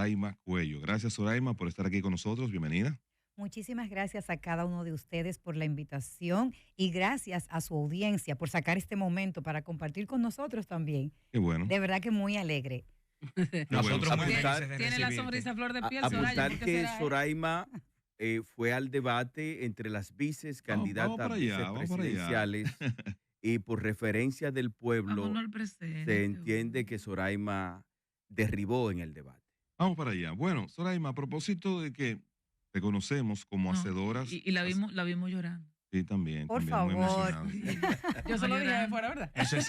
Soraima Cuello. Gracias, Soraima, por estar aquí con nosotros. Bienvenida. Muchísimas gracias a cada uno de ustedes por la invitación y gracias a su audiencia por sacar este momento para compartir con nosotros también. Qué bueno. De verdad que muy alegre. Nosotros muy Apuntar- felices de Tiene la recibirte. sonrisa a flor de piel, Apuntar Soraya. ¿Por qué que será, Soraima fue al debate entre las vices candidatas para allá, vamos para allá. vicepresidenciales y por referencia del pueblo Vamos al presente. se entiende que Soraima derribó en el debate. Vamos para allá. Bueno, Soraima, a propósito de que te conocemos como No, hacedoras. Y la vimos llorando. Sí, también. Por también, muy favor. emocionado. Yo se lo dije de fuera, ¿verdad? Eso es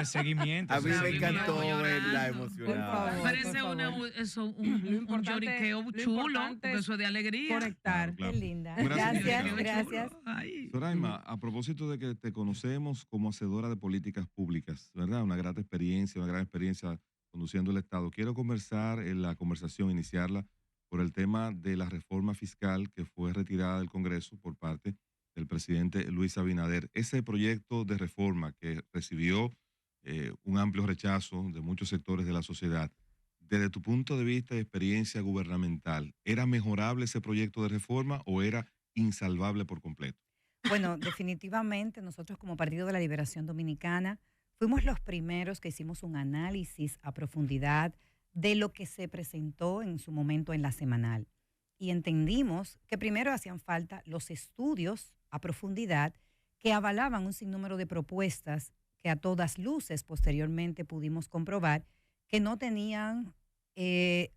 seguimiento. A mí eso es me seguimiento. encantó Llorando. verla Por emocionada. favor. Parece un importante- lloriqueo lo chulo, importante porque es eso es de alegría. Conectar. Claro. Qué linda. Gracias. Gracias, Lloriqueo gracias. chulo. Ay. Soraima, a propósito de que te conocemos como hacedora de políticas públicas, ¿verdad? Una gran experiencia conduciendo el Estado. Quiero conversar en la conversación, iniciarla, por el tema de la reforma fiscal que fue retirada del Congreso por parte del presidente Luis Abinader. Ese proyecto de reforma que recibió un amplio rechazo de muchos sectores de la sociedad, desde tu punto de vista y experiencia gubernamental, ¿era mejorable ese proyecto de reforma o era insalvable por completo? Bueno, definitivamente nosotros como Partido de la Liberación Dominicana fuimos los primeros que hicimos un análisis a profundidad de lo que se presentó en su momento en la semanal. Y entendimos que primero hacían falta los estudios a profundidad que avalaban un sinnúmero de propuestas que a todas luces posteriormente pudimos comprobar que no tenían el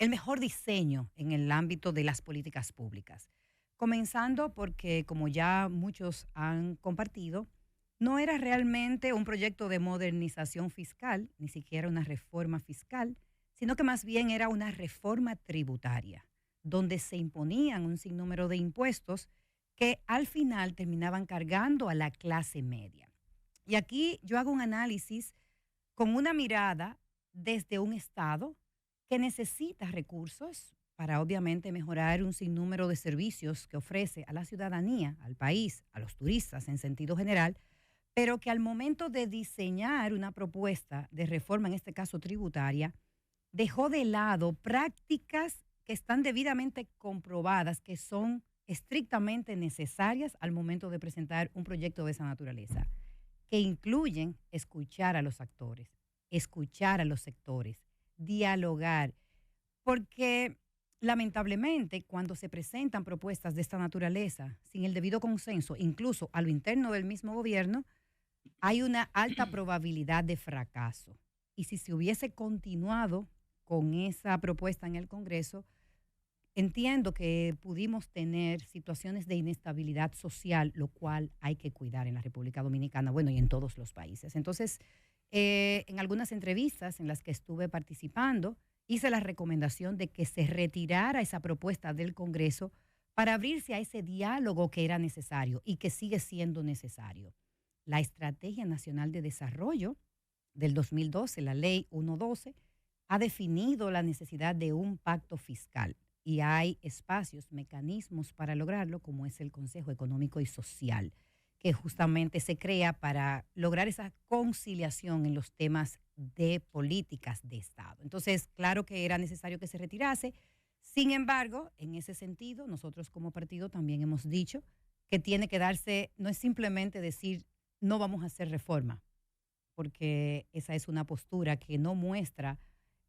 mejor diseño en el ámbito de las políticas públicas. Comenzando porque, como ya muchos han compartido, no era realmente un proyecto de modernización fiscal, ni siquiera una reforma fiscal, sino que más bien era una reforma tributaria, donde se imponían un sinnúmero de impuestos que al final terminaban cargando a la clase media. Y aquí yo hago un análisis con una mirada desde un Estado que necesita recursos para obviamente mejorar un sinnúmero de servicios que ofrece a la ciudadanía, al país, a los turistas en sentido general, pero que al momento de diseñar una propuesta de reforma, en este caso tributaria, dejó de lado prácticas que están debidamente comprobadas, que son estrictamente necesarias al momento de presentar un proyecto de esa naturaleza, que incluyen escuchar a los actores, escuchar a los sectores, dialogar, porque lamentablemente cuando se presentan propuestas de esta naturaleza sin el debido consenso, incluso a lo interno del mismo gobierno, hay una alta probabilidad de fracaso. Y si se hubiese continuado con esa propuesta en el Congreso, entiendo que pudimos tener situaciones de inestabilidad social, lo cual hay que cuidar en la República Dominicana, bueno, y en todos los países. Entonces, en algunas entrevistas en las que estuve participando, hice la recomendación de que se retirara esa propuesta del Congreso para abrirse a ese diálogo que era necesario y que sigue siendo necesario. La Estrategia Nacional de Desarrollo del 2012, la Ley 112, ha definido la necesidad de un pacto fiscal y hay espacios, mecanismos para lograrlo, como es el Consejo Económico y Social, que justamente se crea para lograr esa conciliación en los temas de políticas de Estado. Entonces, claro que era necesario que se retirase. Sin embargo, en ese sentido, nosotros como partido también hemos dicho que tiene que darse, no es simplemente decir no vamos a hacer reforma, porque esa es una postura que no muestra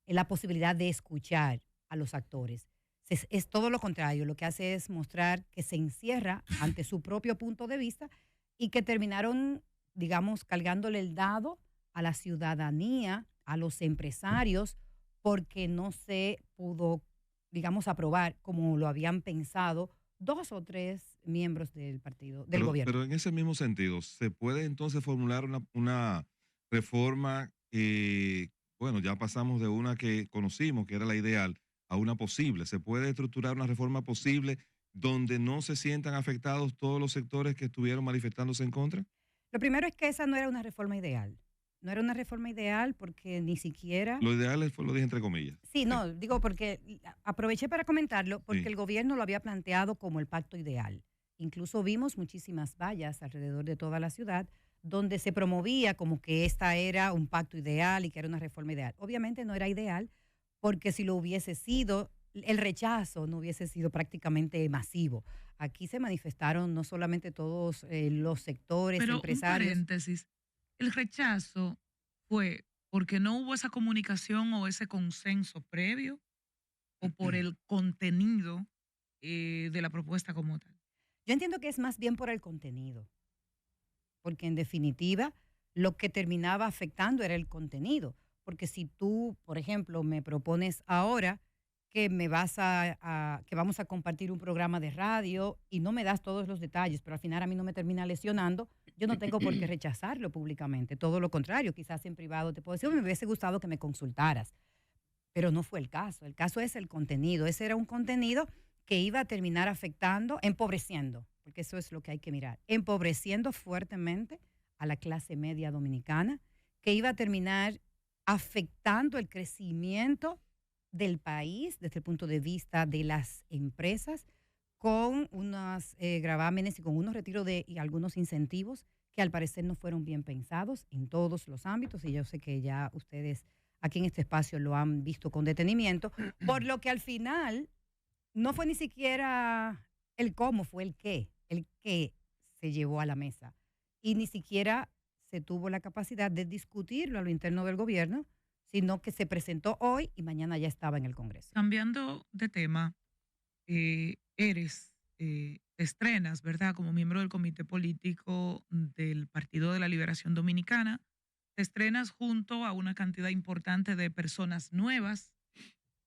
la posibilidad de escuchar a los actores. Es todo lo contrario, lo que hace es mostrar que se encierra ante su propio punto de vista y que terminaron, digamos, cargándole el dado a la ciudadanía, a los empresarios, porque no se pudo, digamos, aprobar como lo habían pensado 2 o 3 miembros del partido, del gobierno. Pero en ese mismo sentido, ¿se puede entonces formular una reforma bueno, ya pasamos de una que conocimos, que era la ideal, a una posible? ¿Se puede estructurar una reforma posible donde no se sientan afectados todos los sectores que estuvieron manifestándose en contra? Lo primero es que esa no era una reforma ideal. No era una reforma ideal porque ni siquiera... Lo ideal fue, lo dije entre comillas. Sí, no, digo porque aproveché para comentarlo porque Sí. el gobierno lo había planteado como el pacto ideal. Incluso vimos muchísimas vallas alrededor de toda la ciudad donde se promovía como que esta era un pacto ideal y que era una reforma ideal. Obviamente no era ideal porque si lo hubiese sido, el rechazo no hubiese sido prácticamente masivo. Aquí se manifestaron no solamente todos los sectores Pero un empresarios. paréntesis, el rechazo fue porque no hubo esa comunicación o ese consenso previo o por el contenido de la propuesta como tal. Yo entiendo que es más bien por el contenido, porque en definitiva lo que terminaba afectando era el contenido. Porque si tú, por ejemplo, me propones ahora que que vamos a compartir un programa de radio y no me das todos los detalles, pero al final a mí no me termina lesionando, yo no tengo por qué rechazarlo públicamente. Todo lo contrario, quizás en privado te puedo decir, "Oh, me hubiese gustado que me consultaras", pero no fue el caso. El caso es el contenido. Ese era un contenido que iba a terminar afectando, empobreciendo, porque eso es lo que hay que mirar, empobreciendo fuertemente a la clase media dominicana, que iba a terminar afectando el crecimiento del país desde el punto de vista de las empresas, con unos gravámenes y con unos retiros y algunos incentivos que al parecer no fueron bien pensados en todos los ámbitos, y yo sé que ya ustedes aquí en este espacio lo han visto con detenimiento, por lo que al final no fue ni siquiera el cómo, fue el que se llevó a la mesa. Y ni siquiera se tuvo la capacidad de discutirlo a lo interno del gobierno, sino que se presentó hoy y mañana ya estaba en el Congreso. Cambiando de tema, te estrenas, ¿verdad? Como miembro del comité político del Partido de la Liberación Dominicana, te estrenas junto a una cantidad importante de personas nuevas,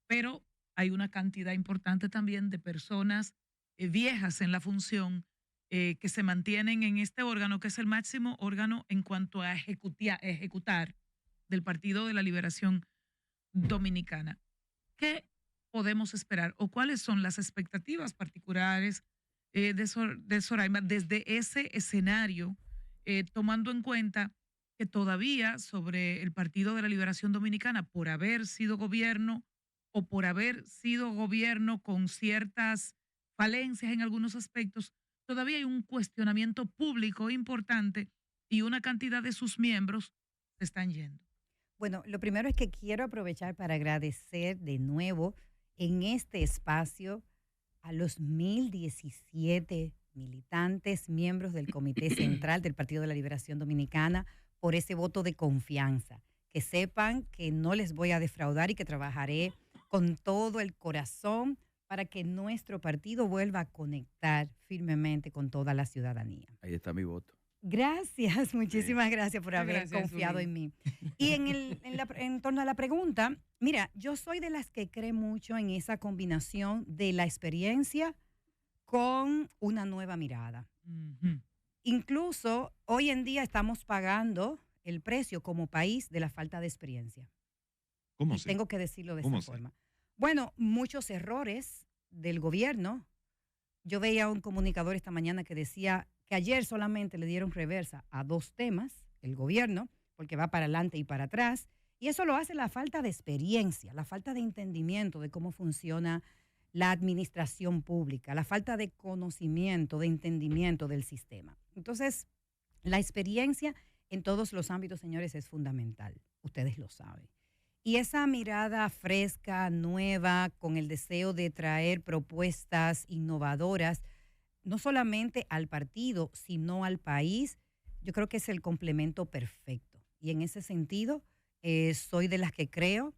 pero hay una cantidad importante también de personas viejas en la función que se mantienen en este órgano, que es el máximo órgano en cuanto a ejecutar del Partido de la Liberación Dominicana. ¿Qué podemos esperar o cuáles son las expectativas particulares de Soraima desde ese escenario, tomando en cuenta que todavía sobre el Partido de la Liberación Dominicana, por haber sido gobierno o por haber sido gobierno con ciertas falencias en algunos aspectos, todavía hay un cuestionamiento público importante y una cantidad de sus miembros se están yendo? Bueno, lo primero es que quiero aprovechar para agradecer de nuevo en este espacio a los 1017 militantes, miembros del Comité Central del Partido de la Liberación Dominicana, por ese voto de confianza. Que sepan que no les voy a defraudar y que trabajaré con todo el corazón para que nuestro partido vuelva a conectar firmemente con toda la ciudadanía. Ahí está mi voto. Gracias, muchísimas gracias por haber Gracias, confiado Zuli. en mí. Y en torno a la pregunta, mira, yo soy de las que cree mucho en esa combinación de la experiencia con una nueva mirada. Ujú. Incluso hoy en día estamos pagando el precio como país de la falta de experiencia. ¿Cómo Y así? tengo que decirlo de ¿Cómo esa así? forma. Bueno, muchos errores del gobierno. Yo veía a un comunicador esta mañana que decía que ayer solamente le dieron reversa a 2 temas, el gobierno, porque va para adelante y para atrás, y eso lo hace la falta de experiencia, la falta de entendimiento de cómo funciona la administración pública, la falta de conocimiento, de entendimiento del sistema. Entonces, la experiencia en todos los ámbitos, señores, es fundamental. Ustedes lo saben. Y esa mirada fresca, nueva, con el deseo de traer propuestas innovadoras, no solamente al partido, sino al país, yo creo que es el complemento perfecto. Y en ese sentido, soy de las que creo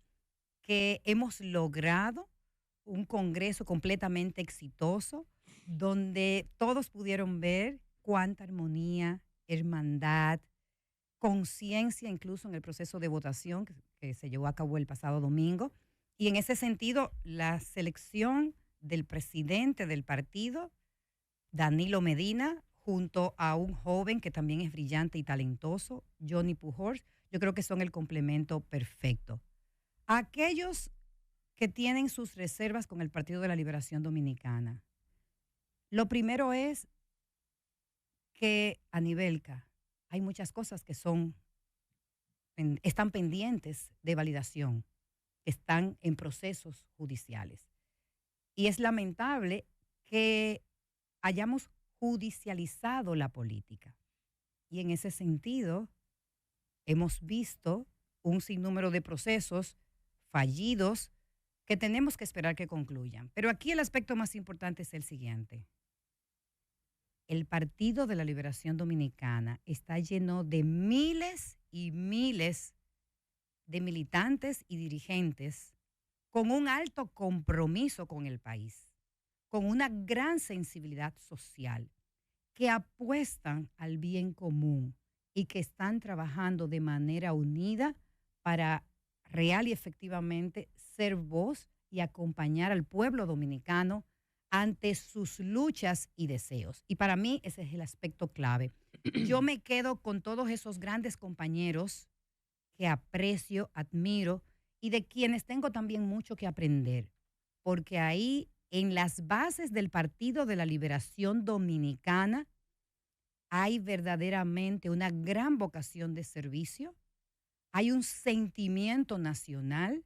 que hemos logrado un congreso completamente exitoso, donde todos pudieron ver cuánta armonía, hermandad, conciencia incluso en el proceso de votación que se llevó a cabo el pasado domingo. Y en ese sentido, la selección del presidente del partido, Danilo Medina, junto a un joven que también es brillante y talentoso, Johnny Pujols, yo creo que son el complemento perfecto. Aquellos que tienen sus reservas con el Partido de la Liberación Dominicana, lo primero es que, Anibelca, hay muchas cosas que están pendientes de validación, están en procesos judiciales. Y es lamentable que hayamos judicializado la política. Y en ese sentido, hemos visto un sinnúmero de procesos fallidos que tenemos que esperar que concluyan. Pero aquí el aspecto más importante es el siguiente. El Partido de la Liberación Dominicana está lleno de miles y miles de militantes y dirigentes con un alto compromiso con el país, con una gran sensibilidad social, que apuestan al bien común y que están trabajando de manera unida para real y efectivamente ser voz y acompañar al pueblo dominicano ante sus luchas y deseos. Y para mí ese es el aspecto clave. Yo me quedo con todos esos grandes compañeros que aprecio, admiro y de quienes tengo también mucho que aprender, porque ahí en las bases del Partido de la Liberación Dominicana hay verdaderamente una gran vocación de servicio, hay un sentimiento nacional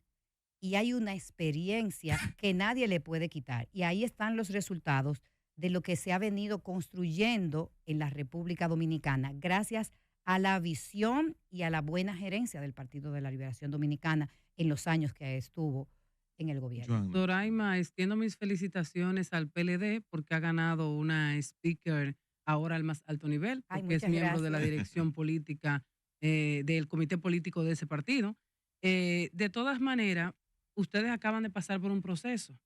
y hay una experiencia que nadie le puede quitar. Y ahí están los resultados de lo que se ha venido construyendo en la República Dominicana, gracias a la visión y a la buena gerencia del Partido de la Liberación Dominicana en los años que estuvo en el gobierno. Joanna. Doraima, extiendo mis felicitaciones al PLD porque ha ganado una speaker ahora al más alto nivel, Ay, porque es muchas miembro de la gracias. dirección política del comité político de ese partido. De todas maneras, ustedes acaban de pasar por un proceso.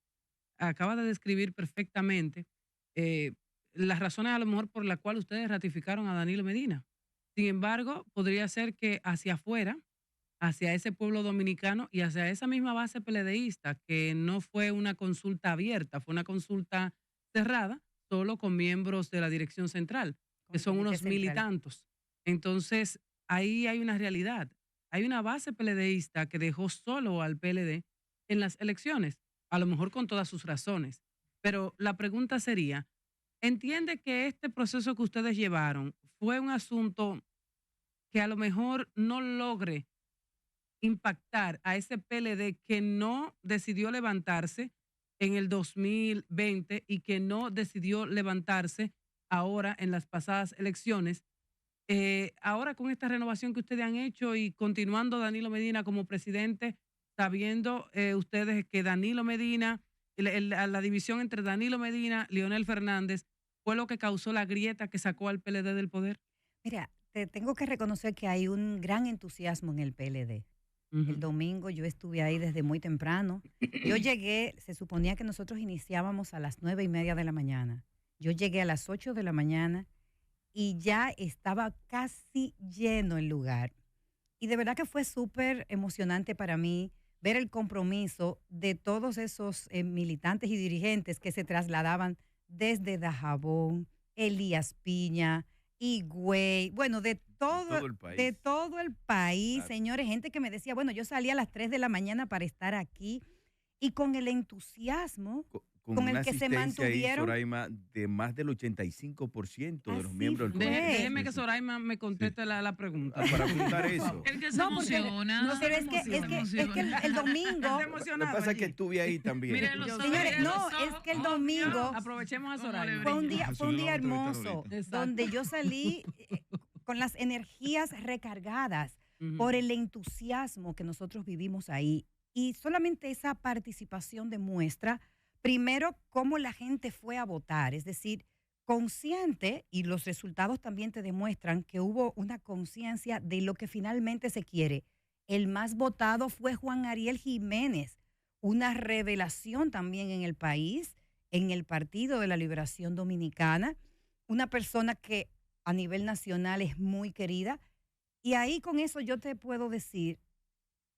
Acaba de describir perfectamente las razones a lo mejor por las cuales ustedes ratificaron a Danilo Medina. Sin embargo, podría ser que hacia afuera, hacia ese pueblo dominicano y hacia esa misma base PLDista, que no fue una consulta abierta, fue una consulta cerrada, solo con miembros de la dirección central, que son unos mil y tantos. Entonces, ahí hay una realidad. Hay una base PLDista que dejó solo al PLD en las elecciones, a lo mejor con todas sus razones. Pero la pregunta sería, ¿entiende que este proceso que ustedes llevaron fue un asunto que a lo mejor no logre impactar a ese PLD que no decidió levantarse en el 2020 y que no decidió levantarse ahora en las pasadas elecciones? Ahora con esta renovación que ustedes han hecho y continuando Danilo Medina como presidente, sabiendo ustedes que Danilo Medina, la división entre Danilo Medina y Leonel Fernández fue lo que causó la grieta que sacó al PLD del poder. Mira, te tengo que reconocer que hay un gran entusiasmo en el PLD. El domingo yo estuve ahí desde muy temprano. Yo llegué, se suponía que nosotros iniciábamos a las 9:30 de la mañana. Yo llegué a las 8 de la mañana y ya estaba casi lleno el lugar. Y de verdad que fue súper emocionante para mí ver el compromiso de todos esos militantes y dirigentes que se trasladaban desde Dajabón, Elías Piña, Higüey, bueno, de todo el país, Claro. señores, gente que me decía, bueno, yo salí a las 3 de la mañana para estar aquí y con el entusiasmo con el una que se asistencia ahí, mantuvieron. Soraima, de más del 85% de los Así miembros del fue. comité. Déjeme que Soraima me conteste la pregunta. Para apuntar eso. El que se No, porque- emociona. no, pero es que el domingo, Lo que pasa es que estuve ahí también. Mire los ojos, señores, mire no, los ojos. es que el Oh, domingo Dios. Aprovechemos a ¿Cómo le Soraima. fue un brilla? día, fue un día Eso lo vamos a entrevistar hermoso, ahorita. Exacto. donde yo salí con las energías recargadas Ujú. por el entusiasmo que nosotros vivimos ahí. Y solamente esa participación demuestra, primero, cómo la gente fue a votar, es decir, consciente, y los resultados también te demuestran que hubo una conciencia de lo que finalmente se quiere. El más votado fue Juan Ariel Jiménez, una revelación también en el país, en el Partido de la Liberación Dominicana, una persona que a nivel nacional es muy querida. Y ahí con eso yo te puedo decir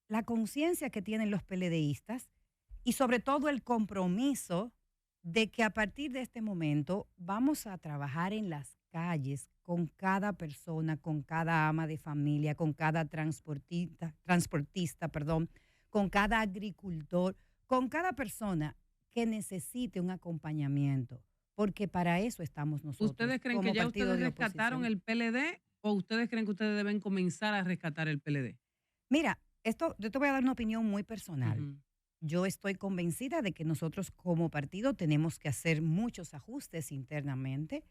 la conciencia que tienen los PLDistas y sobre todo el compromiso de que a partir de este momento vamos a trabajar en las calles con cada persona, con cada ama de familia, con cada transportista, con cada agricultor, con cada persona que necesite un acompañamiento, porque para eso estamos nosotros. ¿Ustedes creen como que ya partido ustedes de rescataron oposición. el PLD o ustedes creen que ustedes deben comenzar a rescatar el PLD? Mira, esto yo te voy a dar una opinión muy personal. Ujú. Yo estoy convencida de que nosotros como partido tenemos que hacer muchos ajustes internamente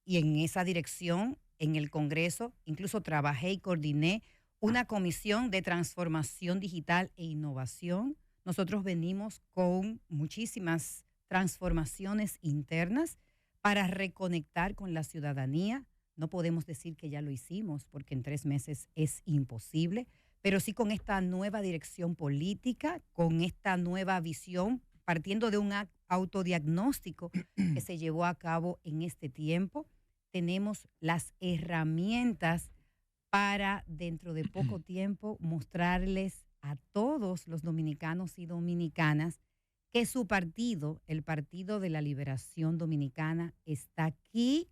y en esa dirección, en el Congreso, incluso trabajé y coordiné una comisión de transformación digital e innovación Nosotros venimos con muchísimas transformaciones internas para reconectar con la ciudadanía. No podemos decir que ya lo hicimos porque en 3 meses es imposible, pero sí con esta nueva dirección política, con esta nueva visión, partiendo de un autodiagnóstico que se llevó a cabo en este tiempo, tenemos las herramientas para dentro de poco tiempo mostrarles a todos los dominicanos y dominicanas que su partido, el Partido de la Liberación Dominicana, está aquí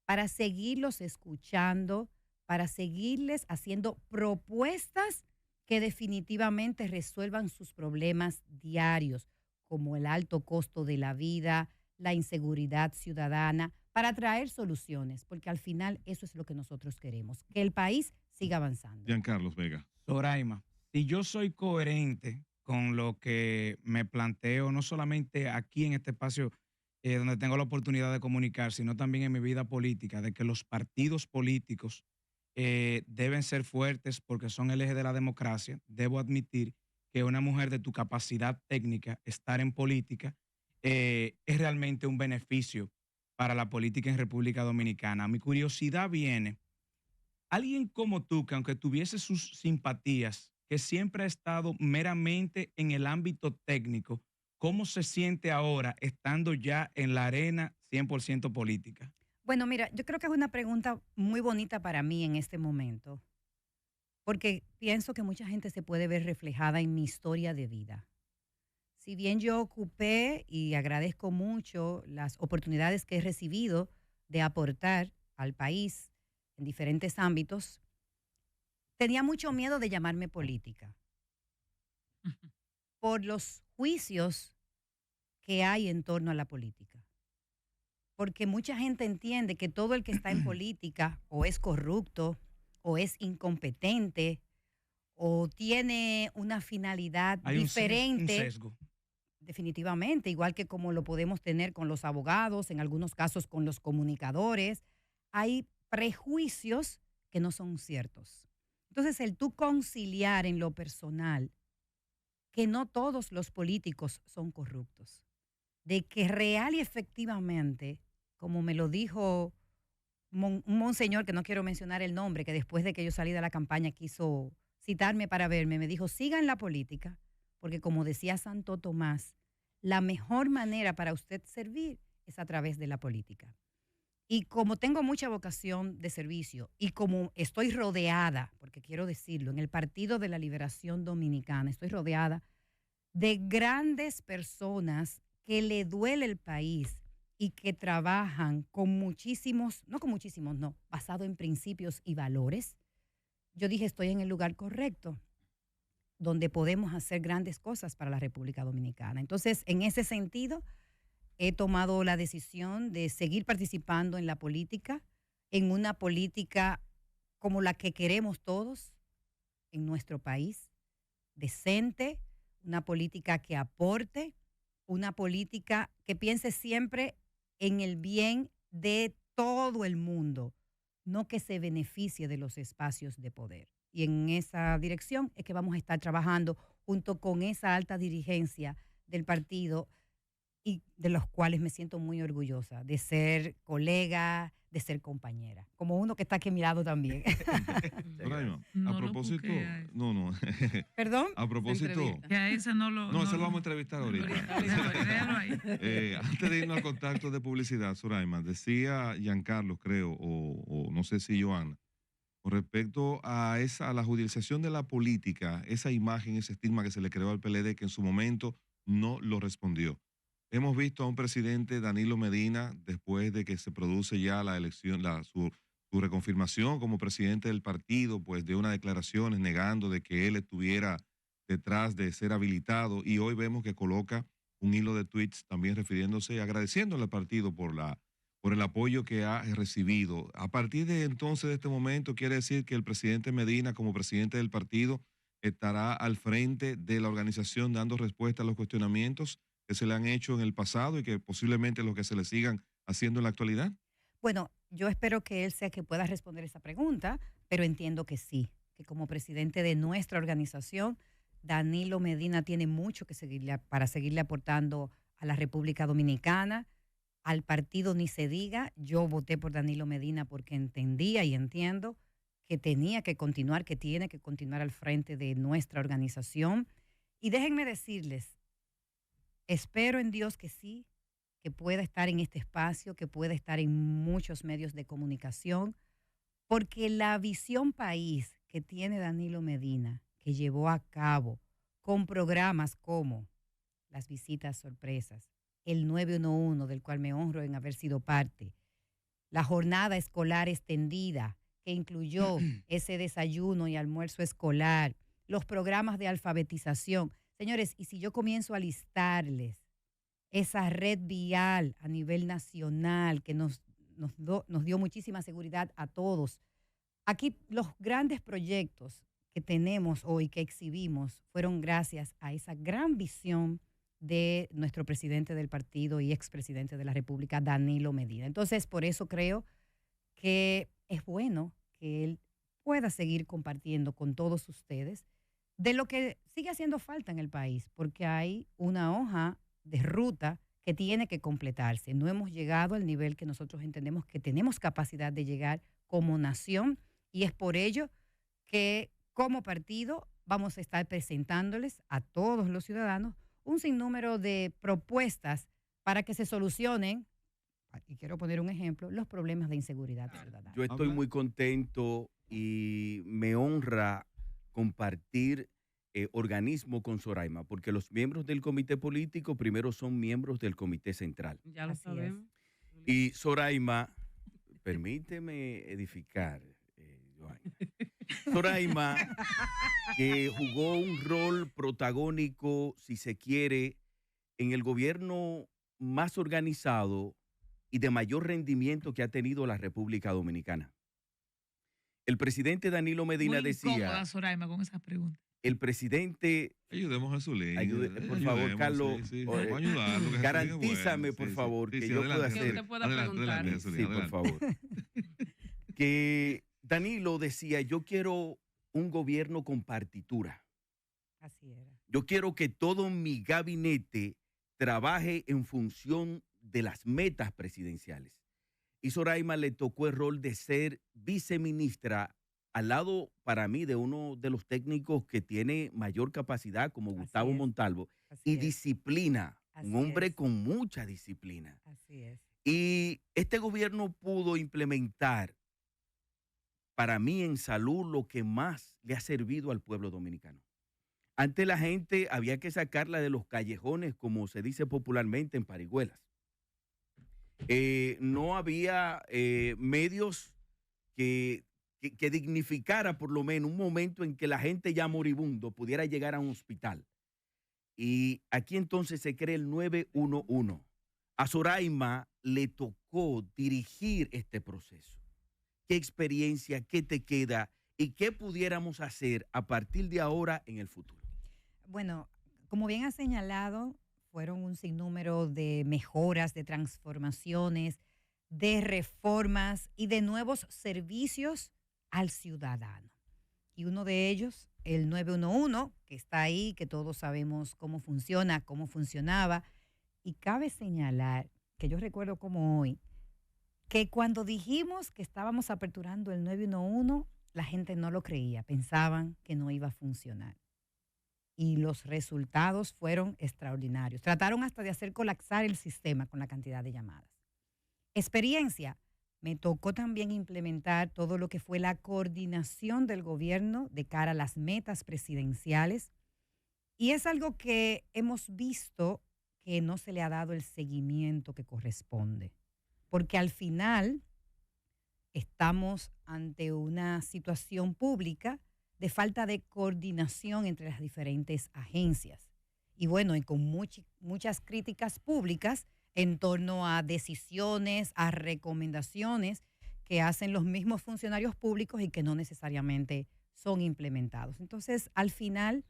para seguirlos escuchando, para seguirles haciendo propuestas que definitivamente resuelvan sus problemas diarios, como el alto costo de la vida, la inseguridad ciudadana, para traer soluciones, porque al final eso es lo que nosotros queremos, que el país siga avanzando. Giancarlos Vega. Soraima, si yo soy coherente con lo que me planteo, no solamente aquí en este espacio donde tengo la oportunidad de comunicar, sino también en mi vida política, de que los partidos políticos deben ser fuertes porque son el eje de la democracia, debo admitir que una mujer de tu capacidad técnica, estar en política, es realmente un beneficio para la política en República Dominicana. Mi curiosidad viene, alguien como tú, que aunque tuviese sus simpatías, que siempre ha estado meramente en el ámbito técnico, ¿cómo se siente ahora estando ya en la arena 100% política? Bueno, mira, yo creo que es una pregunta muy bonita para mí en este momento, porque pienso que mucha gente se puede ver reflejada en mi historia de vida. Si bien yo ocupé y agradezco mucho las oportunidades que he recibido de aportar al país en diferentes ámbitos, tenía mucho miedo de llamarme política por los juicios que hay en torno a la política. Porque mucha gente entiende que todo el que está en política o es corrupto o es incompetente o tiene una finalidad Hay diferente. un sesgo. Definitivamente, igual que como lo podemos tener con los abogados, en algunos casos con los comunicadores, hay prejuicios que no son ciertos. Entonces, el tú conciliar en lo personal que no todos los políticos son corruptos, de que real y efectivamente, como me lo dijo un monseñor, que no quiero mencionar el nombre, que después de que yo salí de la campaña quiso citarme para verme, me dijo, siga en la política, porque como decía Santo Tomás, la mejor manera para usted servir es a través de la política. Y como tengo mucha vocación de servicio y como estoy rodeada, porque quiero decirlo, en el Partido de la Liberación Dominicana, estoy rodeada de grandes personas que le duele el país y que trabajan con muchísimos, no, basado en principios y valores. Yo dije, estoy en el lugar correcto, donde podemos hacer grandes cosas para la República Dominicana. Entonces, en ese sentido, he tomado la decisión de seguir participando en la política, en una política como la que queremos todos en nuestro país, decente, una política que aporte, una política que piense siempre en el bien de todo el mundo, no que se beneficie de los espacios de poder. Y en esa dirección es que vamos a estar trabajando junto con esa alta dirigencia del partido y de los cuales me siento muy orgullosa de ser colega, de ser compañera, como uno que está aquí a mi lado también. Soraima, No a lo propósito, cuquea. no, ¿Perdón? a propósito, entrevista. Que a ese no lo... no, eso lo vamos a entrevistar ahorita. Déjalo ahí. Antes de irnos al contacto de publicidad, Soraima, decía Giancarlo, creo, o no sé si Joana, con respecto a la judicialización de la política, esa imagen, ese estigma que se le creó al PLD, que en su momento no lo respondió. Hemos visto a un presidente, Danilo Medina, después de que se produce ya la elección, su reconfirmación como presidente del partido, pues de unas declaraciones negando de que él estuviera detrás de ser habilitado, y hoy vemos que coloca un hilo de tweets también refiriéndose, agradeciéndole al partido por el apoyo que ha recibido. A partir de entonces, de este momento, quiere decir que el presidente Medina, como presidente del partido, estará al frente de la organización dando respuesta a los cuestionamientos que se le han hecho en el pasado y que posiblemente los que se le sigan haciendo en la actualidad. Bueno, yo espero que él sea que pueda responder esa pregunta, pero entiendo que sí, que como presidente de nuestra organización Danilo Medina tiene mucho para seguirle aportando a la República Dominicana. Al partido ni se diga, yo voté por Danilo Medina porque entendía y entiendo que tenía que continuar, que tiene que continuar al frente de nuestra organización. Y déjenme decirles, espero en Dios que sí, que pueda estar en este espacio, que pueda estar en muchos medios de comunicación, porque la visión país que tiene Danilo Medina, que llevó a cabo con programas como las visitas sorpresas, el 911, del cual me honro en haber sido parte, la jornada escolar extendida, que incluyó ese desayuno y almuerzo escolar, los programas de alfabetización. Señores, y si yo comienzo a listarles esa red vial a nivel nacional que nos dio muchísima seguridad a todos. Aquí los grandes proyectos que tenemos hoy, que exhibimos, fueron gracias a esa gran visión de nuestro presidente del partido y expresidente de la República, Danilo Medina. Entonces, por eso creo que es bueno que él pueda seguir compartiendo con todos ustedes de lo que sigue haciendo falta en el país, porque hay una hoja de ruta que tiene que completarse. No hemos llegado al nivel que nosotros entendemos que tenemos capacidad de llegar como nación, y es por ello que como partido vamos a estar presentándoles a todos los ciudadanos un sinnúmero de propuestas para que se solucionen, y quiero poner un ejemplo, los problemas de inseguridad ciudadana. Yo estoy muy contento y me honra compartir organismo con Soraima, porque los miembros del comité político primero son miembros del comité central. Ya lo Así sabemos. Y Soraima, permíteme edificar, Johanna. Soraima, que jugó un rol protagónico, si se quiere, en el gobierno más organizado y de mayor rendimiento que ha tenido la República Dominicana. El presidente Danilo Medina Muy decía... incómoda, Soraima, con esas preguntas. El presidente... Ayudemos a Zulín. Por favor, Carlos, Vamos a ayudarlo. que garantízame, es bueno. por favor, que yo adelante, pueda hacer... Que usted pueda preguntar. Adelante, Sí, Zulín, por adelante. favor. Que Danilo decía, yo quiero un gobierno con partitura. Así era. Yo quiero que todo mi gabinete trabaje en función de las metas presidenciales. Y Soraima le tocó el rol de ser viceministra al lado, para mí, de uno de los técnicos que tiene mayor capacidad, como Así Gustavo es. Montalvo, Así y es. disciplina, Así un hombre es. con mucha disciplina. Así es. Y este gobierno pudo implementar, para mí en salud, lo que más le ha servido al pueblo dominicano. Antes la gente había que sacarla de los callejones, como se dice popularmente, en parihuelas. No había medios que dignificara por lo menos un momento en que la gente ya moribundo pudiera llegar a un hospital. Y aquí entonces se crea el 911. A Soraima le tocó dirigir este proceso. ¿Qué experiencia, qué te queda y qué pudiéramos hacer a partir de ahora en el futuro? Bueno, como bien ha señalado, fueron un sinnúmero de mejoras, de transformaciones, de reformas y de nuevos servicios al ciudadano. Y uno de ellos, el 911, que está ahí, que todos sabemos cómo funciona, cómo funcionaba. Y cabe señalar, que yo recuerdo como hoy, que cuando dijimos que estábamos aperturando el 911, la gente no lo creía, pensaban que no iba a funcionar. Y los resultados fueron extraordinarios. Trataron hasta de hacer colapsar el sistema con la cantidad de llamadas. Experiencia. Me tocó también implementar todo lo que fue la coordinación del gobierno de cara a las metas presidenciales. Y es algo que hemos visto que no se le ha dado el seguimiento que corresponde. Porque al final estamos ante una situación pública de falta de coordinación entre las diferentes agencias. Y bueno, y con muchas críticas públicas en torno a decisiones, a recomendaciones que hacen los mismos funcionarios públicos y que no necesariamente son implementados. Entonces, al final,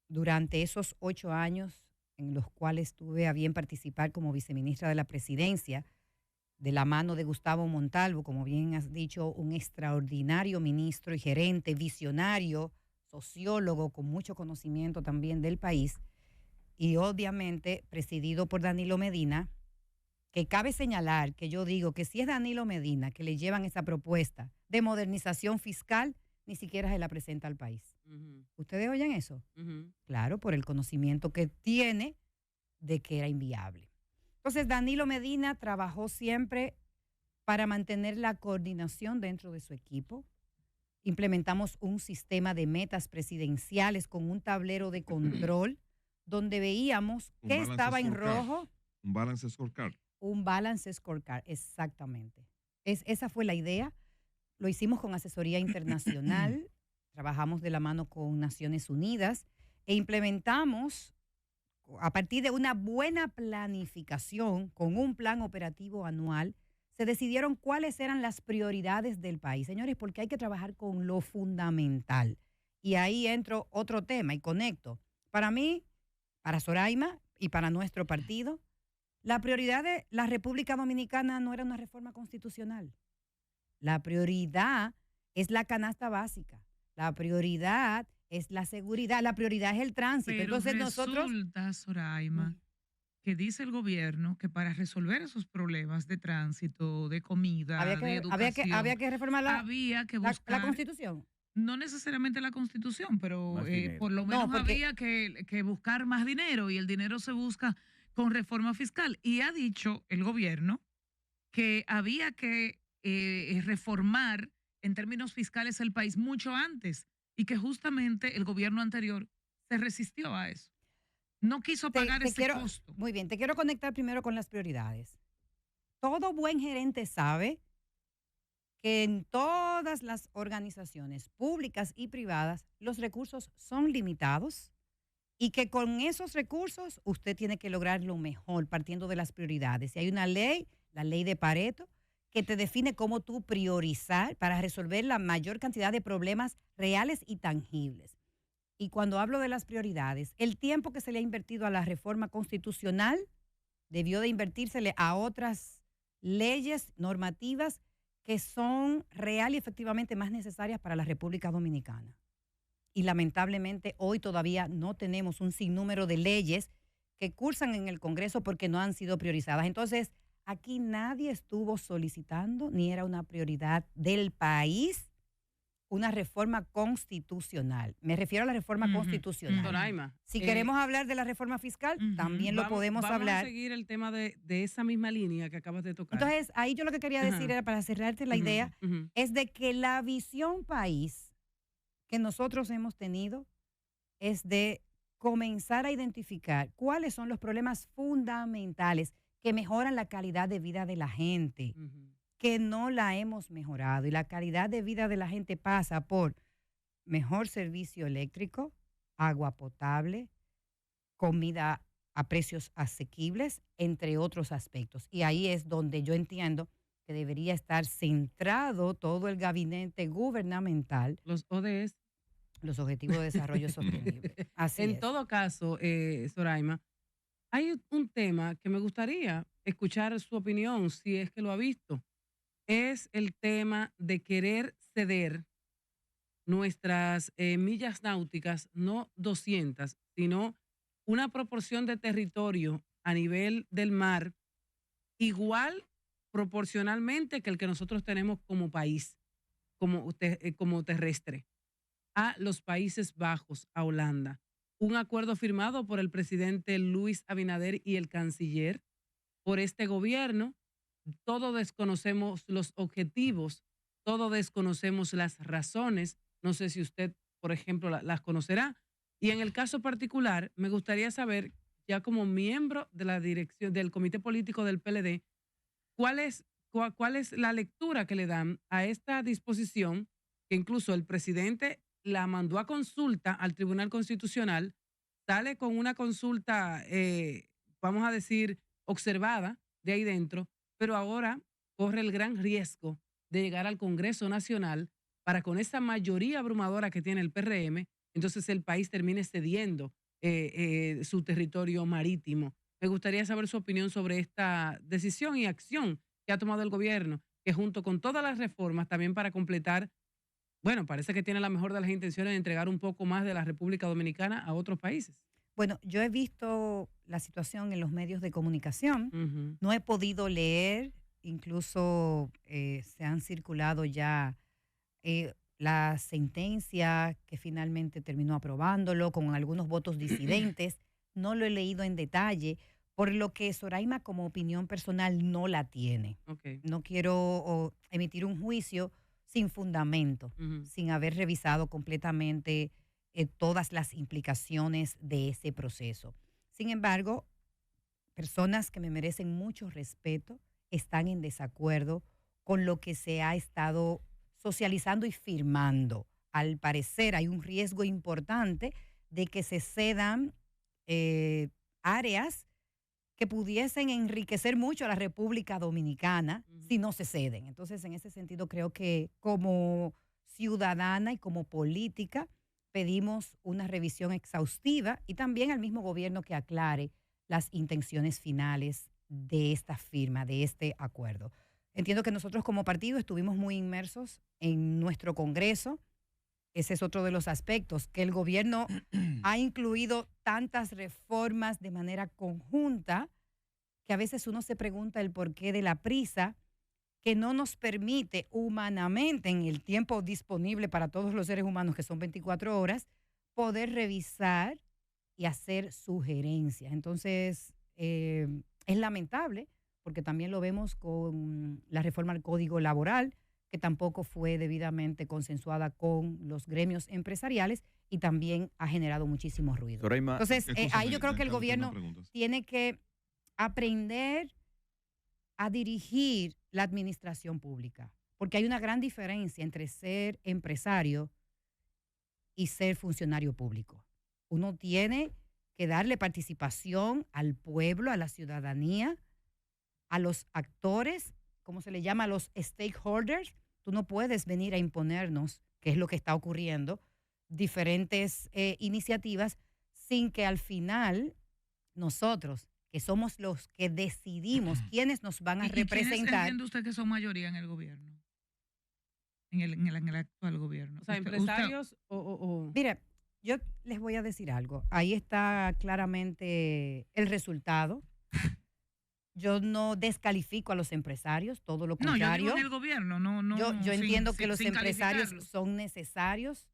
durante esos 8 años en los cuales tuve a bien participar como viceministra de la Presidencia, de la mano de Gustavo Montalvo, como bien has dicho, un extraordinario ministro y gerente, visionario, sociólogo con mucho conocimiento también del país y obviamente presidido por Danilo Medina, que cabe señalar que yo digo que si es Danilo Medina que le llevan esa propuesta de modernización fiscal, ni siquiera se la presenta al país. ¿Ustedes oyen eso? Claro, por el conocimiento que tiene de que era inviable. Entonces, Danilo Medina trabajó siempre para mantener la coordinación dentro de su equipo. Implementamos un sistema de metas presidenciales con un tablero de control donde veíamos qué estaba en rojo. Un balance scorecard. Un balance scorecard, exactamente. Esa fue la idea. Lo hicimos con asesoría internacional, trabajamos de la mano con Naciones Unidas e implementamos, a partir de una buena planificación, con un plan operativo anual, se decidieron cuáles eran las prioridades del país. Señores, porque hay que trabajar con lo fundamental. Y ahí entro otro tema y conecto. Para mí, para Soraima y para nuestro partido, la prioridad de la República Dominicana no era una reforma constitucional. La prioridad es la canasta básica. La prioridad es la seguridad. La prioridad es el tránsito. Pero entonces nosotros... resulta, Soraima, que dice el gobierno que para resolver esos problemas de tránsito, de comida, de educación, había que reformar había que buscar la Constitución. No necesariamente la Constitución, pero por lo menos porque había que buscar más dinero y el dinero se busca con reforma fiscal. Y ha dicho el gobierno que había que reformar en términos fiscales el país mucho antes y que justamente el gobierno anterior se resistió a eso. No quiso pagar ese costo. Muy bien, te quiero conectar primero con las prioridades. Todo buen gerente sabe que en todas las organizaciones públicas y privadas los recursos son limitados y que con esos recursos usted tiene que lograr lo mejor partiendo de las prioridades. Y hay una ley, la ley de Pareto, que te define cómo tú priorizar para resolver la mayor cantidad de problemas reales y tangibles. Y cuando hablo de las prioridades, el tiempo que se le ha invertido a la reforma constitucional debió de invertírsele a otras leyes normativas que son real y efectivamente más necesarias para la República Dominicana. Y lamentablemente hoy todavía no tenemos un sinnúmero de leyes que cursan en el Congreso porque no han sido priorizadas. Entonces, aquí nadie estuvo solicitando, ni era una prioridad del país, una reforma constitucional. Me refiero a la reforma constitucional. Soraima, Si queremos hablar de la reforma fiscal, también lo podemos hablar. Vamos a seguir el tema de esa misma línea que acabas de tocar. Entonces, ahí yo lo que quería decir era, para cerrarte la idea, es de que la visión país que nosotros hemos tenido es de comenzar a identificar cuáles son los problemas fundamentales que mejoran la calidad de vida de la gente, que no la hemos mejorado. Y la calidad de vida de la gente pasa por mejor servicio eléctrico, agua potable, comida a precios asequibles, entre otros aspectos. Y ahí es donde yo entiendo que debería estar centrado todo el gabinete gubernamental. Los ODS. Los Objetivos de Desarrollo Sostenible. Así en es. todo caso, Soraima, hay un tema que me gustaría escuchar su opinión, si es que lo ha visto. Es el tema de querer ceder nuestras millas náuticas, no 200, sino una proporción de territorio a nivel del mar igual proporcionalmente que el que nosotros tenemos como país, como terrestre, a los Países Bajos, a Holanda. Un acuerdo firmado por el presidente Luis Abinader y el canciller, por este gobierno. Todos desconocemos los objetivos, todos desconocemos las razones. No sé si usted, por ejemplo, las conocerá. Y en el caso particular, me gustaría saber, ya como miembro de la dirección del Comité Político del PLD, cuál es la lectura que le dan a esta disposición, que incluso el presidente la mandó a consulta al Tribunal Constitucional, sale con una consulta, vamos a decir, observada de ahí dentro, pero ahora corre el gran riesgo de llegar al Congreso Nacional para, con esa mayoría abrumadora que tiene el PRM, entonces el país termine cediendo su territorio marítimo. Me gustaría saber su opinión sobre esta decisión y acción que ha tomado el gobierno, que junto con todas las reformas, también para completar bueno, parece que tiene la mejor de las intenciones de entregar un poco más de la República Dominicana a otros países. Bueno, yo he visto la situación en los medios de comunicación, Ujú. no he podido leer, incluso se han circulado ya la sentencia que finalmente terminó aprobándolo con algunos votos disidentes, no lo he leído en detalle, por lo que Soraima como opinión personal no la tiene. Ok. No quiero emitir un juicio sin fundamento, Ujú. sin haber revisado completamente todas las implicaciones de ese proceso. Sin embargo, personas que me merecen mucho respeto están en desacuerdo con lo que se ha estado socializando y firmando. Al parecer hay un riesgo importante de que se cedan áreas que pudiesen enriquecer mucho a la República Dominicana si no se ceden. Entonces, en ese sentido, creo que como ciudadana y como política pedimos una revisión exhaustiva y también al mismo gobierno que aclare las intenciones finales de esta firma, de este acuerdo. Entiendo que nosotros como partido estuvimos muy inmersos en nuestro Congreso. Ese es otro de los aspectos, que el gobierno ha incluido tantas reformas de manera conjunta que a veces uno se pregunta el porqué de la prisa que no nos permite humanamente, en el tiempo disponible para todos los seres humanos, que son 24 horas, poder revisar y hacer sugerencias. Entonces, es lamentable, porque también lo vemos con la reforma al Código Laboral, que tampoco fue debidamente consensuada con los gremios empresariales y también ha generado muchísimo ruido. Soraima, Entonces, Escúchame, ahí yo creo que el Giancarlo, tengo gobierno una pregunta. tiene que aprender a dirigir la administración pública, porque hay una gran diferencia entre ser empresario y ser funcionario público. Uno tiene que darle participación al pueblo, a la ciudadanía, a los actores, ¿cómo se le llama? A los stakeholders. Tú no puedes venir a imponernos, que es lo que está ocurriendo, diferentes iniciativas sin que al final nosotros, que somos los que decidimos quiénes nos van a ¿Y quiénes representar. entiende usted que son mayoría en el gobierno? En el actual gobierno. O sea, empresarios o... Mira, yo les voy a decir algo. Ahí está claramente el resultado. Yo no descalifico a los empresarios, todo lo No, yo contrario. digo en el gobierno, no. Yo sin- entiendo que sin- los sin empresarios calificarlo. son necesarios.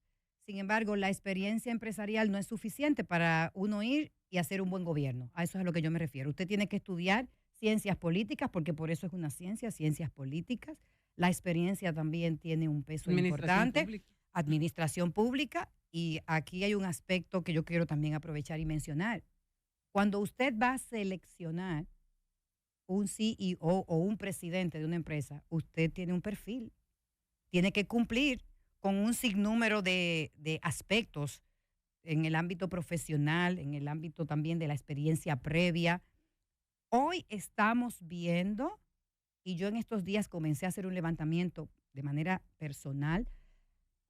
Sin embargo, la experiencia empresarial no es suficiente para uno ir y hacer un buen gobierno. A eso es a lo que yo me refiero. Usted tiene que estudiar ciencias políticas, porque por eso es una ciencia, ciencias políticas. La experiencia también tiene un peso administración importante. pública. Administración pública. Y aquí hay un aspecto que yo quiero también aprovechar y mencionar. Cuando usted va a seleccionar un CEO o un presidente de una empresa, usted tiene un perfil. Tiene que cumplir con un sinnúmero de aspectos en el ámbito profesional, en el ámbito también de la experiencia previa. Hoy estamos viendo, y yo en estos días comencé a hacer un levantamiento de manera personal,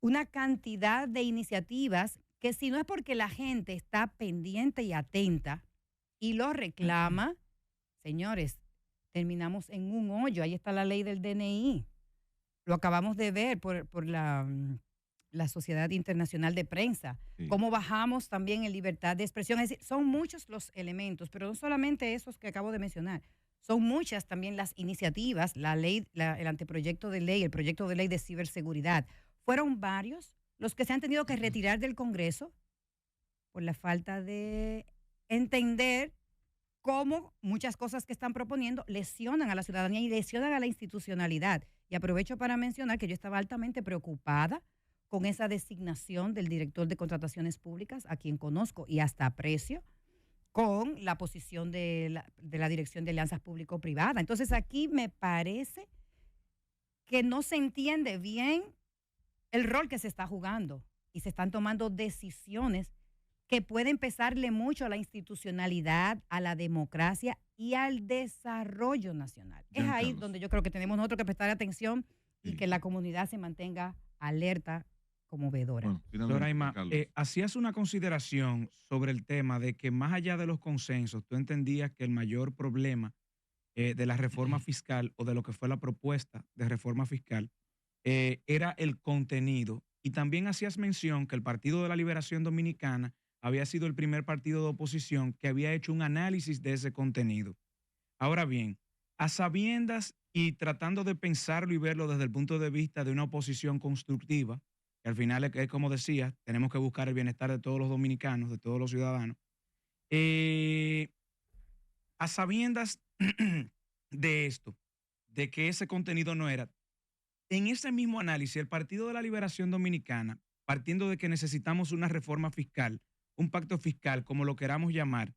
una cantidad de iniciativas que si no es porque la gente está pendiente y atenta y lo reclama, señores, terminamos en un hoyo. Ahí está la ley del DNI. Lo acabamos de ver por la Sociedad Internacional de Prensa. Sí. Cómo bajamos también en libertad de expresión. Es decir, son muchos los elementos, pero no solamente esos que acabo de mencionar. Son muchas también las iniciativas, la ley, el anteproyecto de ley, el proyecto de ley de ciberseguridad. Fueron varios los que se han tenido que retirar del Congreso por la falta de entender cómo muchas cosas que están proponiendo lesionan a la ciudadanía y lesionan a la institucionalidad. Y aprovecho para mencionar que yo estaba altamente preocupada con esa designación del director de contrataciones públicas, a quien conozco y hasta aprecio, con la posición de la Dirección de Alianzas Público-Privadas. Entonces aquí me parece que no se entiende bien el rol que se está jugando y se están tomando decisiones que pueden pesarle mucho a la institucionalidad, a la democracia y al desarrollo nacional. Es ahí Carlos. donde yo creo que tenemos nosotros que prestar atención y Sí. que la comunidad se mantenga alerta como vedora. Bueno, finalmente, Soraima, Carlos. hacías una consideración sobre el tema de que más allá de los consensos, tú entendías que el mayor problema de la reforma fiscal o de lo que fue la propuesta de reforma fiscal era el contenido Y también hacías mención que el Partido de la Liberación Dominicana había sido el primer partido de oposición que había hecho un análisis de ese contenido. Ahora bien, a sabiendas y tratando de pensarlo y verlo desde el punto de vista de una oposición constructiva, que al final es como decía, tenemos que buscar el bienestar de todos los dominicanos, de todos los ciudadanos, eh, a sabiendas de esto, de que ese contenido no era, en ese mismo análisis, el Partido de la Liberación Dominicana, partiendo de que necesitamos una reforma fiscal, un pacto fiscal, como lo queramos llamar,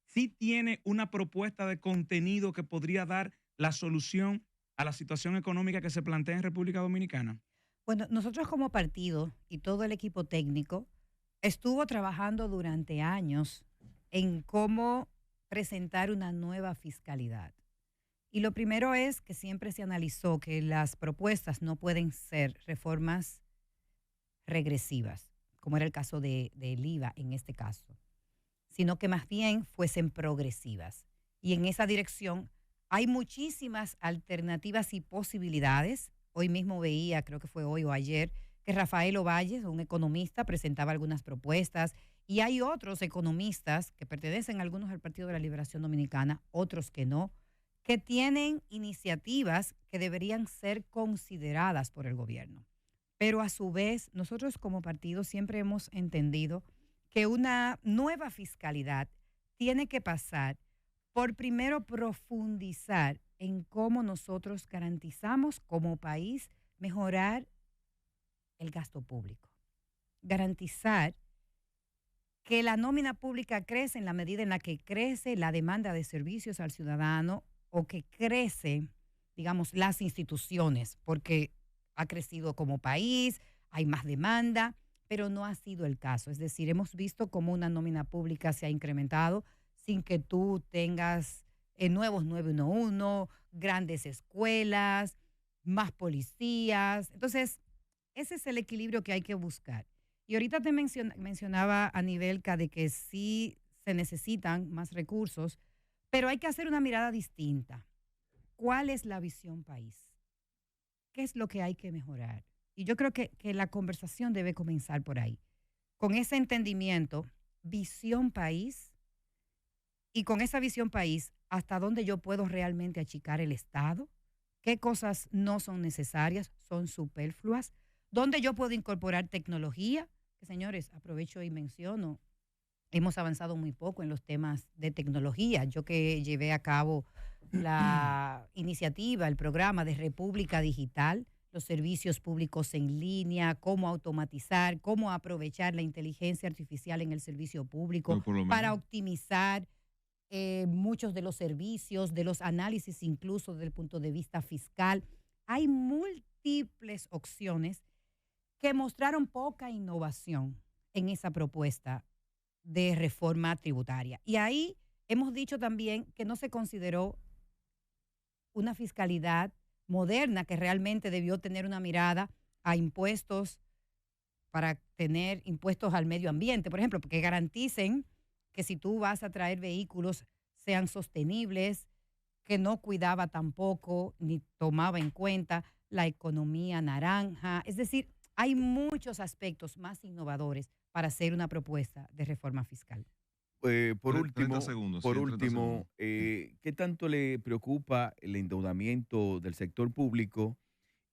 sí tiene una propuesta de contenido que podría dar la solución a la situación económica que se plantea en República Dominicana. Bueno, nosotros como partido y todo el equipo técnico estuvo trabajando durante años en cómo presentar una nueva fiscalidad. Y lo primero es que siempre se analizó que las propuestas no pueden ser reformas regresivas, como era el caso del IVA en este caso, sino que más bien fuesen progresivas. Y en esa dirección hay muchísimas alternativas y posibilidades. Hoy mismo veía, creo que fue hoy o ayer, que Rafael Ovalle, un economista, presentaba algunas propuestas y hay otros economistas que pertenecen algunos al Partido de la Liberación Dominicana, otros que no, que tienen iniciativas que deberían ser consideradas por el gobierno. Pero a su vez, nosotros como partido siempre hemos entendido que una nueva fiscalidad tiene que pasar por primero profundizar en cómo nosotros garantizamos como país mejorar el gasto público. Garantizar que la nómina pública crece en la medida en la que crece la demanda de servicios al ciudadano o que crece, digamos, las instituciones, porque ha crecido como país, hay más demanda, pero no ha sido el caso. Es decir, hemos visto cómo una nómina pública se ha incrementado sin que tú tengas nuevos 911, grandes escuelas, más policías. Entonces, ese es el equilibrio que hay que buscar. Y ahorita te mencionaba, Anibelka, de que sí se necesitan más recursos, pero hay que hacer una mirada distinta. ¿Cuál es la visión país? ¿Qué es lo que hay que mejorar? Y yo creo que la conversación debe comenzar por ahí. Con ese entendimiento, visión país, y con esa visión país, ¿hasta dónde yo puedo realmente achicar el Estado? ¿Qué cosas no son necesarias, son superfluas? ¿Dónde yo puedo incorporar tecnología? Que señores, aprovecho y menciono, hemos avanzado muy poco en los temas de tecnología. Yo que llevé a cabo la iniciativa, el programa de República Digital, los servicios públicos en línea, cómo automatizar, cómo aprovechar la inteligencia artificial en el servicio público para optimizar muchos de los servicios, de los análisis incluso desde el punto de vista fiscal. Hay múltiples opciones que mostraron poca innovación en esa propuesta de reforma tributaria. Y ahí hemos dicho también que no se consideró una fiscalidad moderna que realmente debió tener una mirada a impuestos para tener impuestos al medio ambiente, por ejemplo, que garanticen que si tú vas a traer vehículos sean sostenibles, que no cuidaba tampoco ni tomaba en cuenta la economía naranja. Es decir, hay muchos aspectos más innovadores para hacer una propuesta de reforma fiscal. Por 30 segundos, por sí, 30 último, segundos. ¿qué tanto le preocupa el endeudamiento del sector público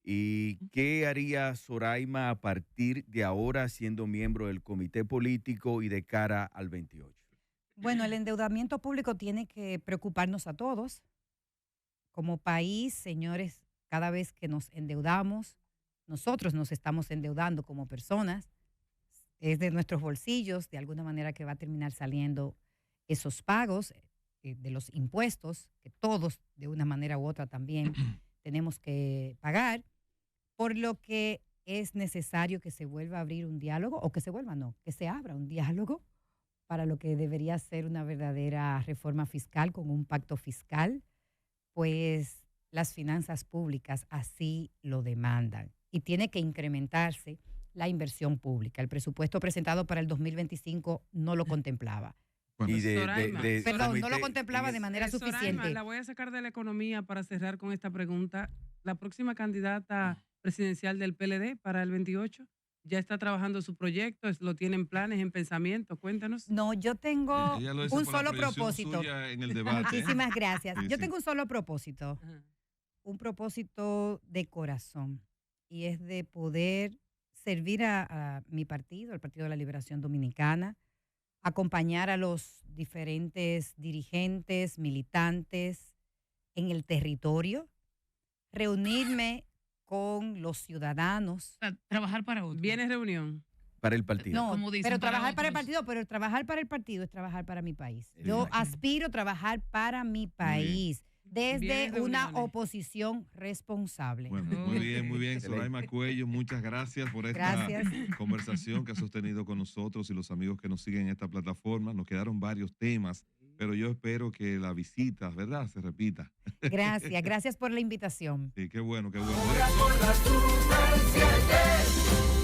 y qué haría Soraima a partir de ahora siendo miembro del comité político y de cara al 28? Bueno, el endeudamiento público tiene que preocuparnos a todos. Como país, señores, cada vez que nos endeudamos, nosotros nos estamos endeudando como personas, es de nuestros bolsillos, de alguna manera que va a terminar saliendo esos pagos de los impuestos, que todos de una manera u otra también tenemos que pagar, por lo que es necesario que se vuelva a abrir un diálogo, o que se vuelva, no, que se abra un diálogo para lo que debería ser una verdadera reforma fiscal con un pacto fiscal, pues las finanzas públicas así lo demandan y tiene que incrementarse la inversión pública. El presupuesto presentado para el 2025 no lo contemplaba. Bueno, Y Perdón, no lo contemplaba de manera Soraima, suficiente. la voy a sacar de la economía para cerrar con esta pregunta. La próxima candidata presidencial del PLD para el 28, ¿Ya está trabajando su proyecto? ¿Lo tiene en planes, en pensamiento? Cuéntanos. No, yo tengo Ella lo hizo un por la solo proyección propósito. suya en el debate. Muchísimas gracias. Sí, Yo sí. tengo un solo propósito, Ajá. un propósito de corazón, y es de poder servir a mi partido, el Partido de la Liberación Dominicana, acompañar a los diferentes dirigentes, militantes en el territorio, reunirme con los ciudadanos. O sea, trabajar para otro. ¿Viene reunión? Para el partido. No, como dicen, pero para trabajar para el otros. partido, pero trabajar para el partido es trabajar para mi país. Yo Exacto. aspiro a trabajar para mi país desde Vienes una reuniones. oposición responsable. Bueno, muy bien, muy bien. Excelente. Soraima Cuello, muchas gracias por esta Gracias. conversación que ha sostenido con nosotros y los amigos que nos siguen en esta plataforma. Nos quedaron varios temas, pero yo espero que la visita, ¿verdad?, se repita. Gracias por la invitación. Sí, qué bueno, qué bueno. Ahora por la Super 7.